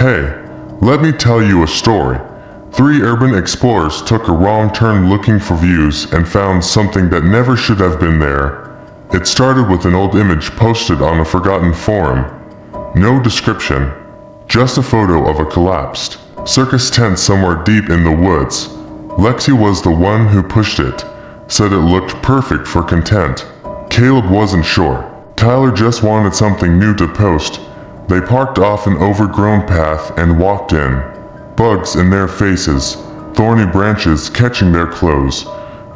Hey, let me tell you a story. 3 urban explorers took a wrong turn looking for views and found something that never should have been there. It started with an old image posted on a forgotten forum. No description, just a photo of a collapsed circus tent somewhere deep in the woods. Lexi was the one who pushed it, said it looked perfect for content. Caleb wasn't sure. Tyler just wanted something new to post. They parked off an overgrown path and walked in. Bugs in their faces, thorny branches catching their clothes.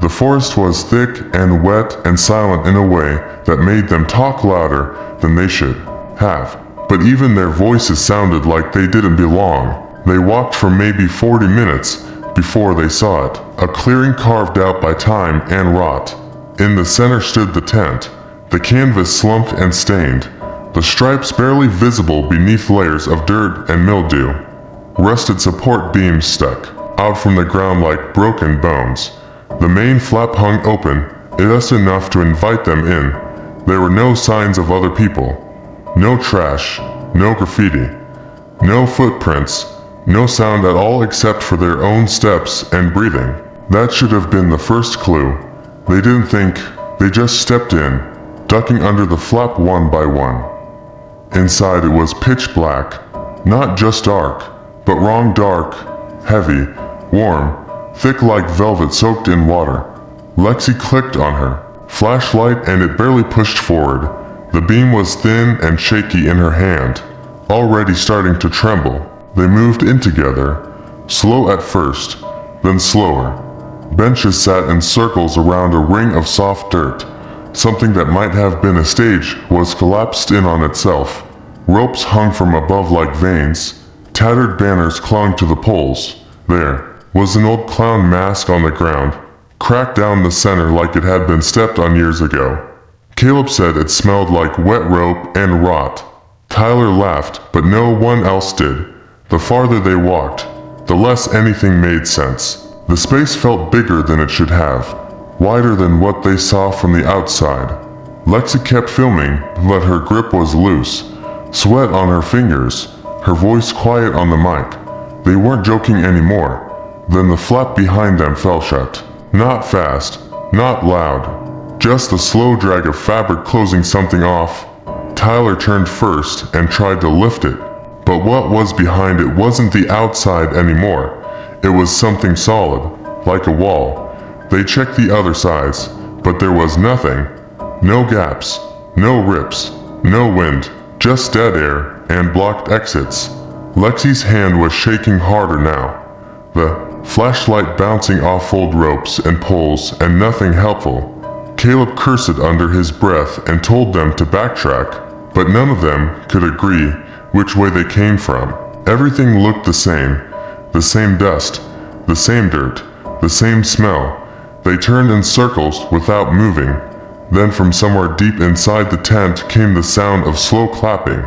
The forest was thick and wet and silent in a way that made them talk louder than they should have. But even their voices sounded like they didn't belong. They walked for maybe 40 minutes before they saw it. A clearing carved out by time and rot. In the center stood the tent, the canvas slumped and stained, the stripes barely visible beneath layers of dirt and mildew. Rusted support beams stuck out from the ground like broken bones. The main flap hung open, just enough to invite them in. There were no signs of other people. No trash, no graffiti, no footprints, no sound at all except for their own steps and breathing. That should have been the first clue. They didn't think, they just stepped in, ducking under the flap one by one. Inside it was pitch black, not just dark, but wrong dark, heavy, warm, thick like velvet soaked in water. Lexi clicked on her flashlight and it barely pushed forward. The beam was thin and shaky in her hand, already starting to tremble. They moved in together, slow at first, then slower. Benches sat in circles around a ring of soft dirt. Something that might have been a stage was collapsed in on itself. Ropes hung from above like veins. Tattered banners clung to the poles. There was an old clown mask on the ground, cracked down the center like it had been stepped on years ago. Caleb said it smelled like wet rope and rot. Tyler laughed, but no one else did. The farther they walked, the less anything made sense. The space felt bigger than it should have, wider than what they saw from the outside. Lexi kept filming, but her grip was loose. Sweat on her fingers, her voice quiet on the mic. They weren't joking anymore. Then the flap behind them fell shut. Not fast, not loud, just the slow drag of fabric closing something off. Tyler turned first and tried to lift it. But what was behind it wasn't the outside anymore. It was something solid, like a wall. They checked the other sides, but there was nothing. No gaps, no rips, no wind, just dead air and blocked exits. Lexi's hand was shaking harder now. The flashlight bouncing off old ropes and poles and nothing helpful. Caleb cursed under his breath and told them to backtrack, but none of them could agree which way they came from. Everything looked the same dust, the same dirt, the same smell. They turned in circles without moving. Then from somewhere deep inside the tent came the sound of slow clapping.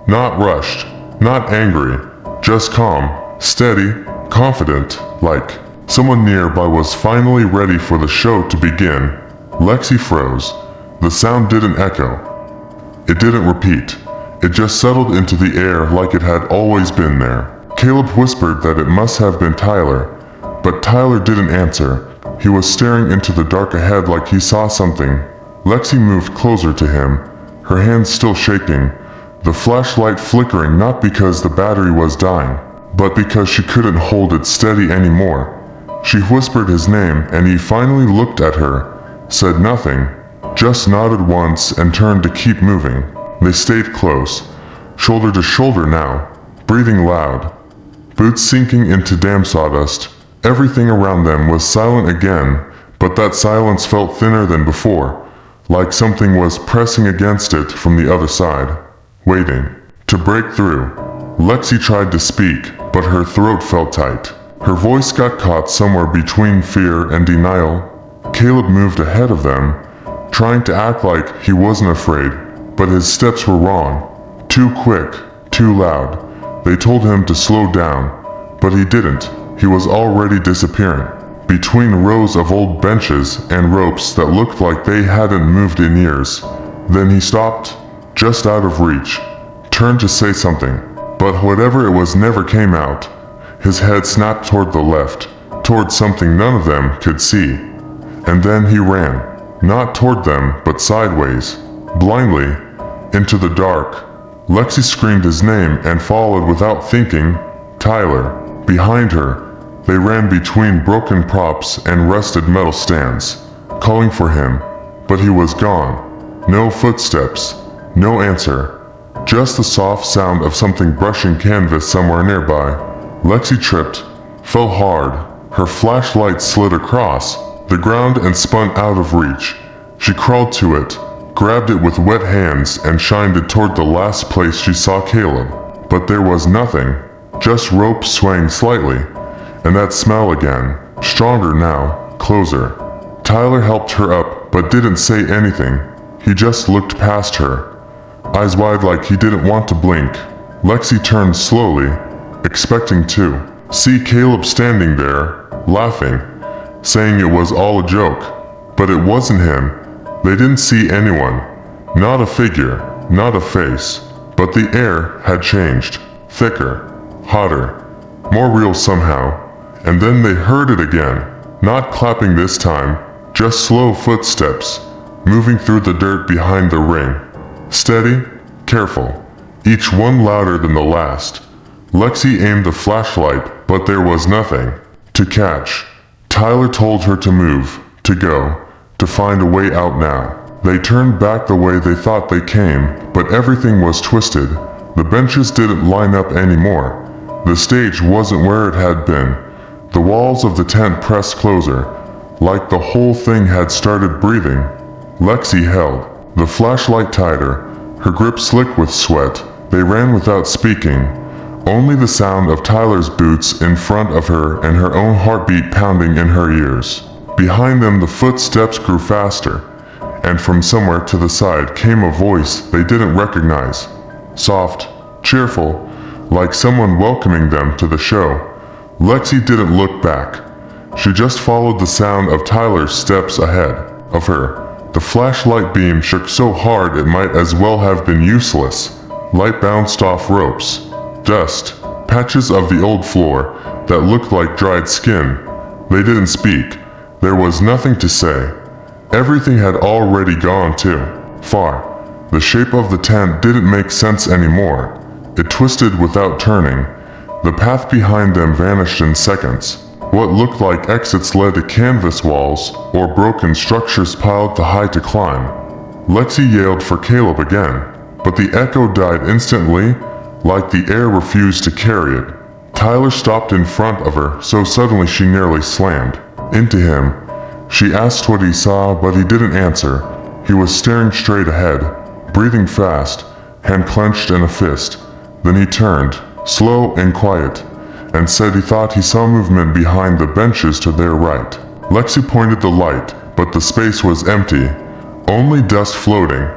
Not rushed, not angry, just calm, steady, confident, like someone nearby was finally ready for the show to begin. Lexi froze. The sound didn't echo. It didn't repeat. It just settled into the air like it had always been there. Caleb whispered that it must have been Tyler, but Tyler didn't answer. He was staring into the dark ahead like he saw something. Lexi moved closer to him, her hands still shaking, the flashlight flickering not because the battery was dying, but because she couldn't hold it steady anymore. She whispered his name and he finally looked at her, said nothing, just nodded once and turned to keep moving. They stayed close, shoulder to shoulder now, breathing loud, boots sinking into damp sawdust. Everything around them was silent again, but that silence felt thinner than before, like something was pressing against it from the other side, waiting to break through. Lexi tried to speak, but her throat felt tight. Her voice got caught somewhere between fear and denial. Caleb moved ahead of them, trying to act like he wasn't afraid, but his steps were wrong. Too quick, too loud. They told him to slow down, but he didn't. He was already disappearing between rows of old benches and ropes that looked like they hadn't moved in years. Then he stopped, just out of reach, turned to say something. but whatever it was never came out. His head snapped toward the left, toward something none of them could see. And then he ran, not toward them, but sideways, blindly, into the dark. Lexi screamed his name and followed without thinking. Tyler. Behind her, they ran between broken props and rusted metal stands, calling for him, but he was gone. No footsteps, no answer, just the soft sound of something brushing canvas somewhere nearby. Lexi tripped, fell hard, her flashlight slid across the ground and spun out of reach. She crawled to it, grabbed it with wet hands and shined it toward the last place she saw Caleb. But there was nothing, just rope swaying slightly, and that smell again, stronger now, closer. Tyler helped her up but didn't say anything. He just looked past her, eyes wide like he didn't want to blink. Lexi turned slowly, expecting to see Caleb standing there, laughing, saying it was all a joke. But it wasn't him. They didn't see anyone. Not a figure, not a face. But the air had changed. Thicker, hotter, more real somehow. And then they heard it again. Not clapping this time, just slow footsteps, moving through the dirt behind the ring. Steady, careful, each one louder than the last. Lexi aimed the flashlight, but there was nothing to catch. Tyler told her to move, to go, to find a way out now. They turned back the way they thought they came, but everything was twisted. The benches didn't line up anymore. The stage wasn't where it had been. The walls of the tent pressed closer, like the whole thing had started breathing. Lexi held the flashlight tighter, her grip slick with sweat. They ran without speaking, only the sound of Tyler's boots in front of her and her own heartbeat pounding in her ears. Behind them the footsteps grew faster, and from somewhere to the side came a voice they didn't recognize. Soft, cheerful, like someone welcoming them to the show. Lexi didn't look back. She just followed the sound of Tyler's steps ahead of her. The flashlight beam shook so hard it might as well have been useless. Light bounced off ropes, dust, patches of the old floor that looked like dried skin. They didn't speak. There was nothing to say. Everything had already gone too far. The shape of the tent didn't make sense anymore. It twisted without turning. The path behind them vanished in seconds. What looked like exits led to canvas walls or broken structures piled too high to climb. Lexi yelled for Caleb again, but the echo died instantly, like the air refused to carry it. Tyler stopped in front of her so suddenly she nearly slammed into him. She asked what he saw, but he didn't answer. He was staring straight ahead, breathing fast, hand clenched in a fist. Then he turned, slow and quiet, and said he thought he saw movement behind the benches to their right. Lexi pointed the light, but the space was empty. Only dust floating,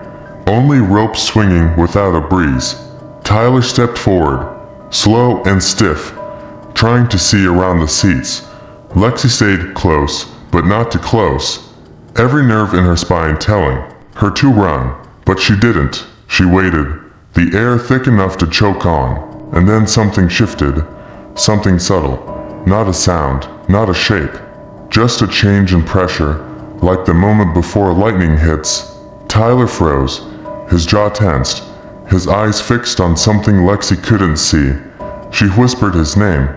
only ropes swinging without a breeze. Tyler stepped forward, slow and stiff, trying to see around the seats. Lexi stayed close, but not too close, every nerve in her spine telling her to run, but she didn't. She waited, the air thick enough to choke on, and then something shifted. Something subtle, not a sound, not a shape, just a change in pressure, like the moment before lightning hits. Tyler froze, his jaw tensed, his eyes fixed on something Lexi couldn't see. She whispered his name.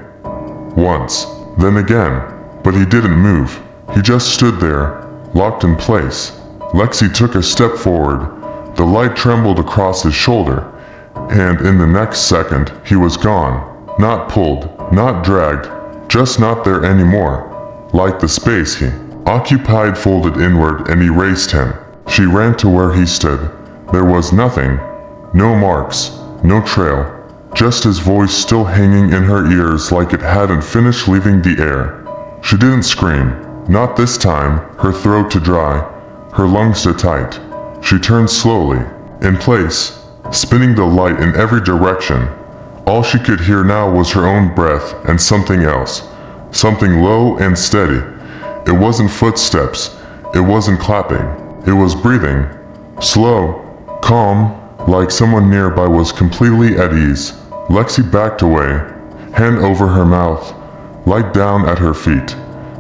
Once, then again, but he didn't move. He just stood there, locked in place. Lexi took a step forward. The light trembled across his shoulder, and in the next second, he was gone. Not pulled, not dragged, just not there anymore. Like the space he occupied folded inward and erased him. She ran to where he stood. There was nothing. No marks, no trail. Just his voice still hanging in her ears like it hadn't finished leaving the air. She didn't scream. Not this time, her throat too dry, her lungs too tight. She turned slowly, in place, spinning the light in every direction. All she could hear now was her own breath and something else. Something low and steady. It wasn't footsteps. It wasn't clapping. It was breathing. Slow, calm, like someone nearby was completely at ease. Lexi backed away, hand over her mouth, light down at her feet.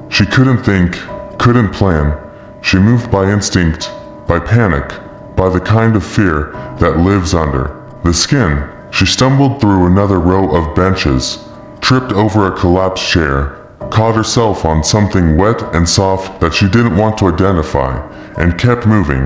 She couldn't think, couldn't plan. She moved by instinct, by panic, by the kind of fear that lives under the skin. She stumbled through another row of benches, tripped over a collapsed chair, caught herself on something wet and soft that she didn't want to identify, and kept moving.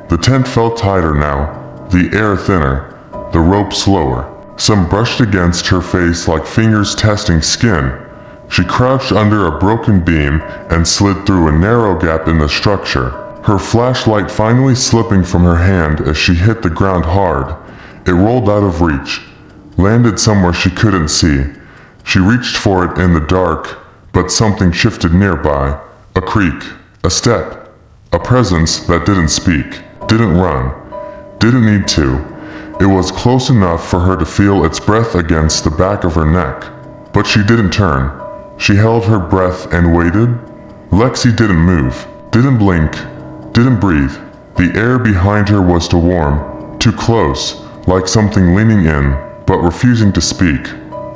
The tent felt tighter now, the air thinner, the rope slower. Some brushed against her face like fingers testing skin. She crouched under a broken beam and slid through a narrow gap in the structure, her flashlight finally slipping from her hand as she hit the ground hard. It rolled out of reach, landed somewhere she couldn't see. She reached for it in the dark, but something shifted nearby. A creak, a step, a presence that didn't speak, didn't run, didn't need to. It was close enough for her to feel its breath against the back of her neck. But she didn't turn. She held her breath and waited. Lexi didn't move, didn't blink, didn't breathe. The air behind her was too warm, too close, like something leaning in, but refusing to speak.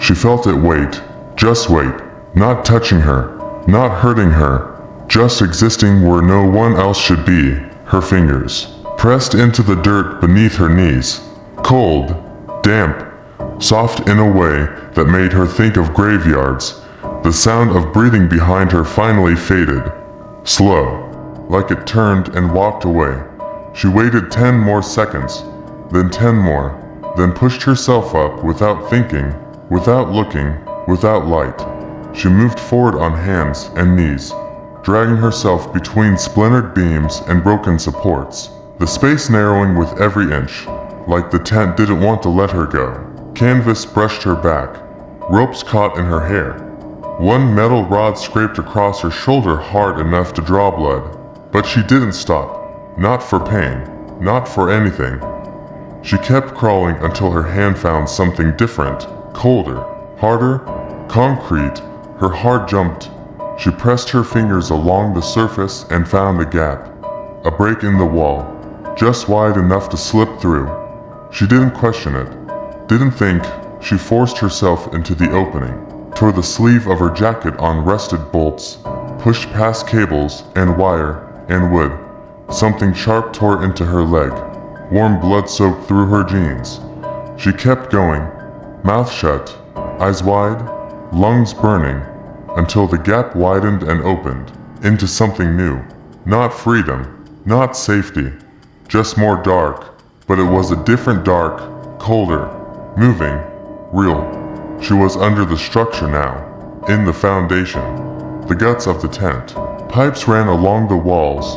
She felt it wait, just wait, not touching her, not hurting her, just existing where no one else should be. Her fingers pressed into the dirt beneath her knees. Cold, damp, soft in a way that made her think of graveyards. The sound of breathing behind her finally faded. Slow, like it turned and walked away. She waited 10 more seconds, then 10 more, then pushed herself up without thinking, without looking, without light. She moved forward on hands and knees, dragging herself between splintered beams and broken supports, the space narrowing with every inch, like the tent didn't want to let her go. Canvas brushed her back, ropes caught in her hair. One metal rod scraped across her shoulder hard enough to draw blood, but she didn't stop, not for pain, not for anything. She kept crawling until her hand found something different, colder, harder, concrete. Her heart jumped. She pressed her fingers along the surface and found a gap, a break in the wall, just wide enough to slip through. She didn't question it, didn't think. She forced herself into the opening, tore the sleeve of her jacket on rusted bolts, pushed past cables and wire and wood. Something sharp tore into her leg. Warm blood soaked through her jeans. She kept going, mouth shut, eyes wide, lungs burning, until the gap widened and opened into something new. Not freedom, not safety, just more dark, but it was a different dark, colder, moving, real. She was under the structure now, in the foundation, the guts of the tent. Pipes ran along the walls,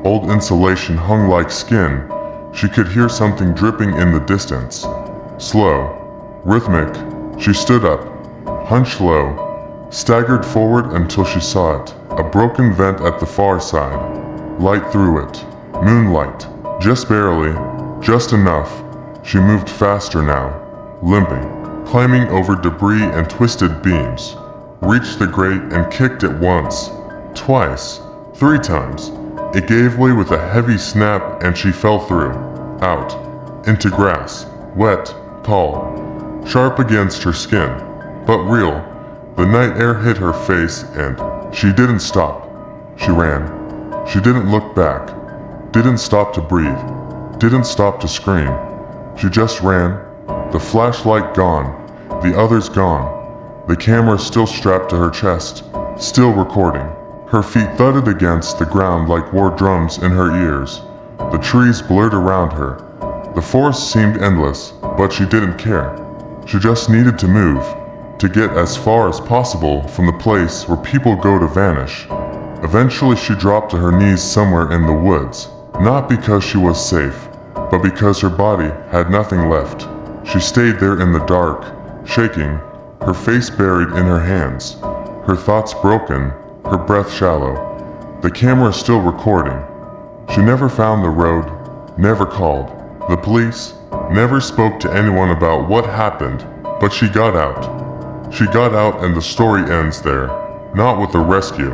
old insulation hung like skin. She could hear something dripping in the distance. Slow, rhythmic, she stood up, hunched low, staggered forward until she saw it, a broken vent at the far side. Light through it, moonlight, just barely, just enough. She moved faster now, limping, climbing over debris and twisted beams. Reached the grate and kicked it once, twice, 3 times. It gave way with a heavy snap and she fell through, out, into grass, wet, tall, sharp against her skin, but real. The night air hit her face and she didn't stop. She ran. She didn't look back, didn't stop to breathe, didn't stop to scream. She just ran, the flashlight gone, the others gone, the camera still strapped to her chest, still recording. Her feet thudded against the ground like war drums in her ears. The trees blurred around her. The forest seemed endless, but she didn't care. She just needed to move, to get as far as possible from the place where people go to vanish. Eventually she dropped to her knees somewhere in the woods, not because she was safe, but because her body had nothing left. She stayed there in the dark, shaking, her face buried in her hands, her thoughts broken, her breath shallow. The camera still recording. She never found the road, never called the police, never spoke to anyone about what happened, but she got out. She got out and the story ends there. Not with a rescue,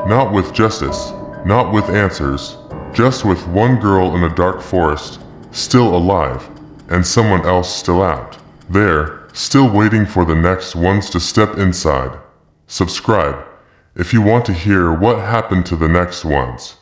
not with justice, not with answers, just with one girl in a dark forest, still alive, and someone else still out there, still waiting for the next ones to step inside. Subscribe if you want to hear what happened to the next ones.